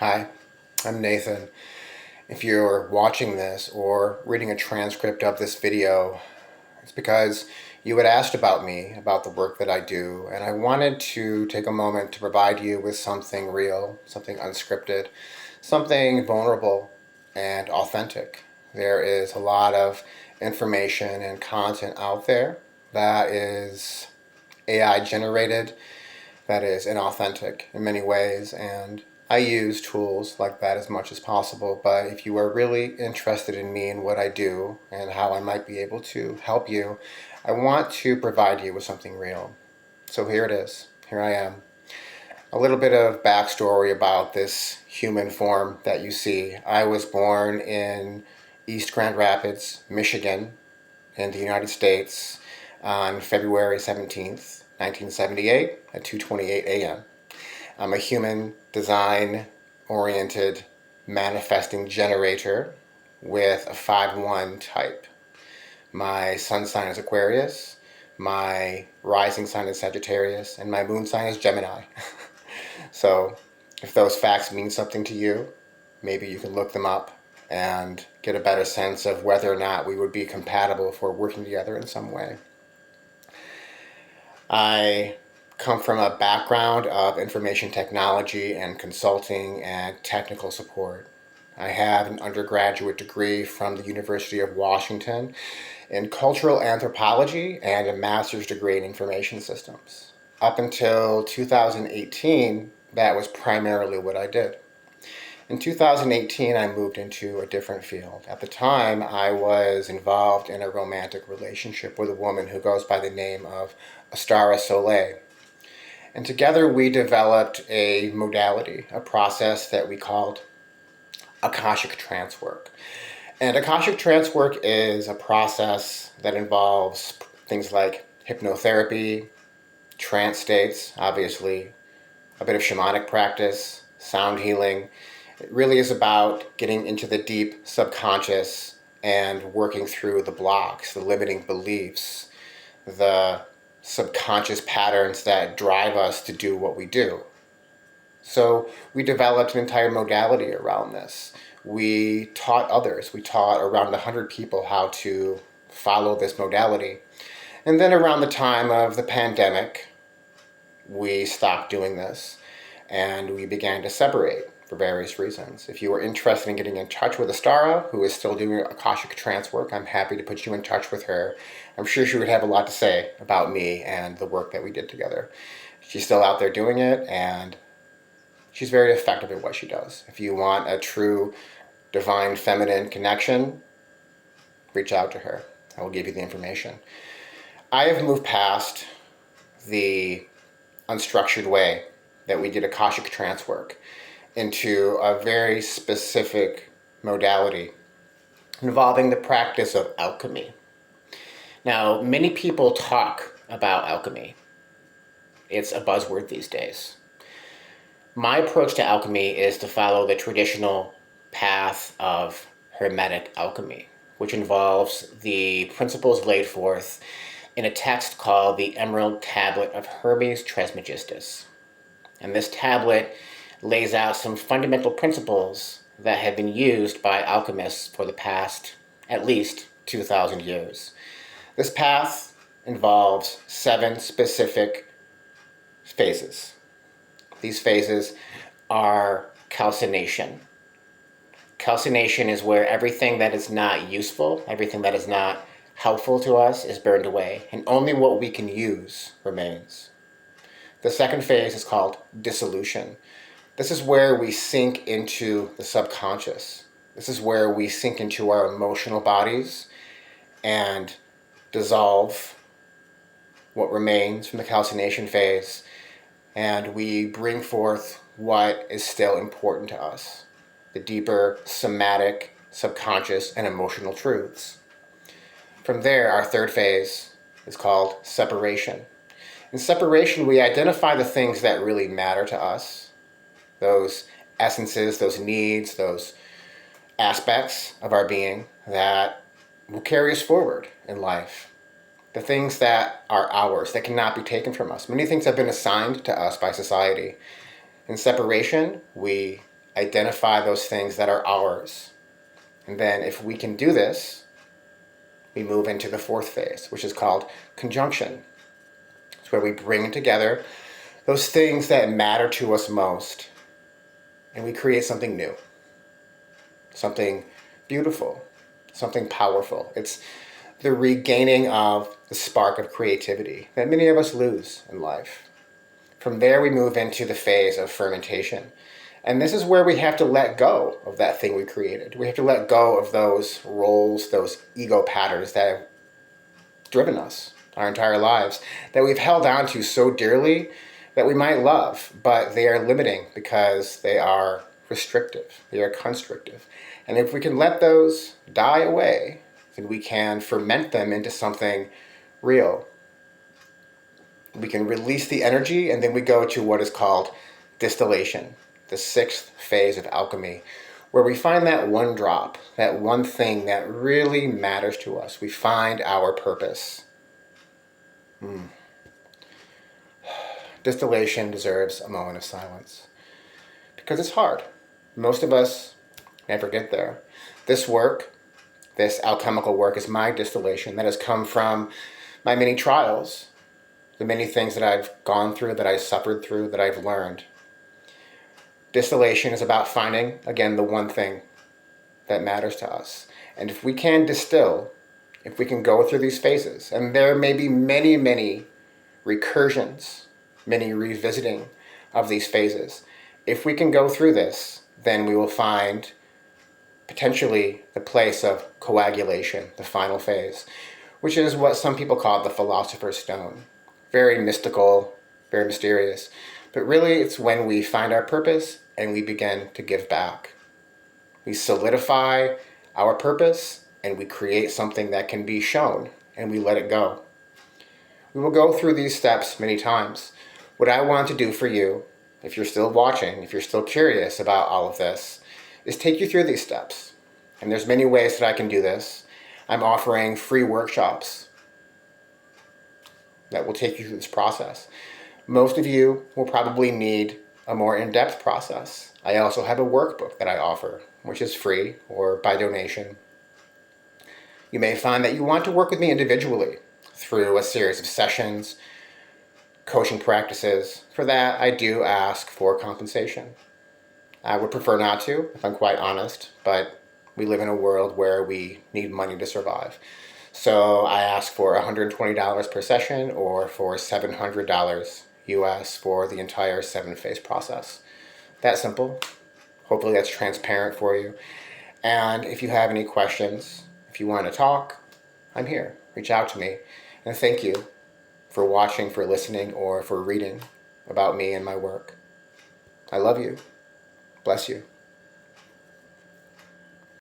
Hi, I'm Nathan. If you're watching this or reading a transcript of this video, it's because you had asked about me, about the work that I do, and I wanted to take a moment to provide you with something real, something unscripted, something vulnerable and authentic. There is a lot of information and content out there that is AI generated, that is inauthentic in many ways, and I use tools like that as much as possible. But if you are really interested in me and what I do and how I might be able to help you, I want to provide you with something real. So here it is. Here I am. A little bit of backstory about this human form that you see. I was born in East Grand Rapids, Michigan, in the United States on February 17th, 1978 at 2:28 a.m. I'm a human design oriented manifesting generator with a 5-1 type. My sun sign is Aquarius, my rising sign is Sagittarius, and my moon sign is Gemini. So if those facts mean something to you, maybe you can look them up and get a better sense of whether or not we would be compatible if we're working together in some way. I come from a background of information technology and consulting and technical support. I have an undergraduate degree from the University of Washington in cultural anthropology and a master's degree in information systems. Up until 2018, that was primarily what I did. In 2018, I moved into a different field. At the time, I was involved in a romantic relationship with a woman who goes by the name of Astara Soleil. And together we developed a modality, a process that we called Akashic trance work. And Akashic trance work is a process that involves things like hypnotherapy, trance states, obviously, a bit of shamanic practice, sound healing. It really is about getting into the deep subconscious and working through the blocks, the limiting beliefs, the subconscious patterns that drive us to do what we do. So we developed an entire modality around this. We taught others. We taught around 100 people how to follow this modality. And then around the time of the pandemic, we stopped doing this and we began to separate for various reasons. If you are interested in getting in touch with Astara, who is still doing Akashic trance work, I'm happy to put you in touch with her. I'm sure she would have a lot to say about me and the work that we did together. She's still out there doing it, and she's very effective at what she does. If you want a true divine feminine connection, reach out to her. I will give you the information. I have moved past the unstructured way that we did Akashic trance work into a very specific modality involving the practice of alchemy. Now, many people talk about alchemy. It's a buzzword these days. My approach to alchemy is to follow the traditional path of Hermetic alchemy, which involves the principles laid forth in a text called the Emerald Tablet of Hermes Trismegistus. And this tablet lays out some fundamental principles that have been used by alchemists for the past at least 2,000 years. This path involves 7 specific phases. These phases are calcination. Calcination is where everything that is not useful, everything that is not helpful to us is burned away, and only what we can use remains. The second phase is called dissolution. This is where we sink into the subconscious. This is where we sink into our emotional bodies and dissolve what remains from the calcination phase, and we bring forth what is still important to us, the deeper somatic, subconscious, and emotional truths. From there, our third phase is called separation. In separation, we identify the things that really matter to us, those essences, those needs, those aspects of our being that will carry us forward in life. The things that are ours, that cannot be taken from us. Many things have been assigned to us by society. In separation, we identify those things that are ours. And then if we can do this, we move into the fourth phase, which is called conjunction. It's where we bring together those things that matter to us most, and we create something new, something beautiful, something powerful. It's the regaining of the spark of creativity that many of us lose in life. From there, we move into the phase of fermentation. And this is where we have to let go of that thing we created. We have to let go of those roles, those ego patterns that have driven us our entire lives, that we've held on to so dearly that we might love, but they are limiting because they are restrictive, they are constrictive. And if we can let those die away, then we can ferment them into something real. We can release the energy, and then we go to what is called distillation, the sixth phase of alchemy, where we find that one drop, that one thing that really matters to us. We find our purpose. Distillation deserves a moment of silence because it's hard. Most of us never get there. This work, this alchemical work, is my distillation that has come from my many trials, the many things that I've gone through, that I've suffered through, that I've learned. Distillation is about finding, again, the one thing that matters to us. And if we can distill, if we can go through these phases, and there may be many, many recursions, many revisiting of these phases, if we can go through this, then we will find potentially the place of coagulation, the final phase, which is what some people call the philosopher's stone. Very mystical, very mysterious. But really, it's when we find our purpose and we begin to give back. We solidify our purpose and we create something that can be shown, and we let it go. We will go through these steps many times. What I want to do for you, if you're still watching, if you're still curious about all of this, is take you through these steps. And there's many ways that I can do this. I'm offering free workshops that will take you through this process. Most of you will probably need a more in-depth process. I also have a workbook that I offer, which is free or by donation. You may find that you want to work with me individually through a series of sessions, coaching practices. For that, I do ask for compensation. I would prefer not to, if I'm quite honest, but we live in a world where we need money to survive. So I ask for $120 per session or for $700 US for the entire 7-phase process. That simple. Hopefully that's transparent for you. And if you have any questions, if you want to talk, I'm here. Reach out to me. And thank you for watching, for listening, or for reading about me and my work. I love you. Bless you.